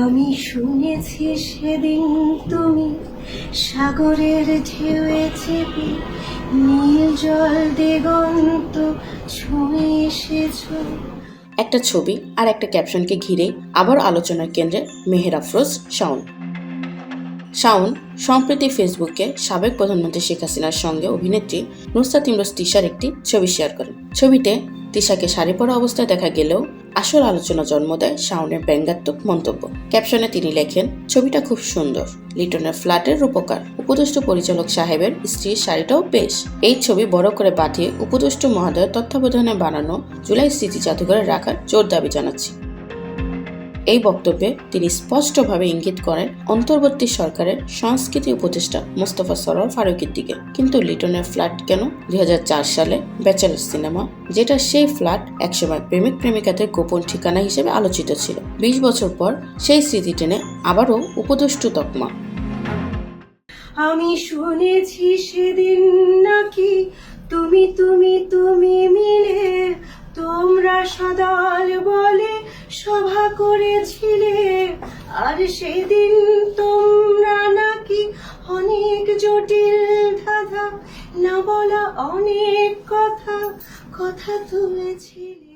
আমি শুনেছি সেদিন তুমি সাগরের ঢেউয়ে চেপে নীল জল দিগন্ত ছুঁয়ে এসেছো। একটা ছবি আর একটা ক্যাপশনকে ঘিরে আবার আলোচনার কেন্দ্রে মেহের আফরোজ শাওন। শাওন সম্প্রতি ফেসবুকে সাবেক প্রধানমন্ত্রী শেখ হাসিনার সঙ্গে অভিনেত্রী নুসরাত ইমরোজ তিশার একটি ছবি শেয়ার করেন। ছবিতে তিশাকে শাড়ি পরা অবস্থায় দেখা গেলেও আসল আলোচনা জন্ম দেয় শাওনের ব্যঙ্গাত্মক মন্তব্য। ক্যাপশনে তিনি লেখেন, ছবিটা খুব সুন্দর, লিটনের ফ্ল্যাটের রূপকার, উপদেষ্টা পরিচালক সাহেবের স্ত্রীর শাড়িটাও বেশ। এই ছবি বড় করে পাঠিয়ে উপদেষ্টা মহোদয়ের তত্ত্বাবধানে বানানো জুলাই স্মৃতি জাদুঘরে রাখার জোর দাবি জানাচ্ছি। এই বক্তব্যে তিনি স্পষ্টভাবে ইঙ্গিত করেন অন্তর্বর্তী সরকারের সংস্কৃতি উপদেষ্টা মোস্তফা সরোয়ার ফারুকীর দিকে। কিন্তু লিটনের ফ্ল্যাট কেন? 2004 সালে ব্যাচেলর সিনেমা, যেটা সেই ফ্ল্যাট একসময় প্রেমিক প্রেমিকাদের গোপন ঠিকানা হিসেবে আলোচিত ছিল, 20 বছর পর সেই স্মৃতি টেনে আবারও উপদেষ্টা তকমা। আমি শুনেছি সেদিন নাকি তুমি তুমি তুমি মিলে তোমরা সদল বলে সভা করেছিলে, আর সেদিন তোমরা নাকি অনেক জটিল ধাঁধা না বলা অনেক কথা তুলেছিলে।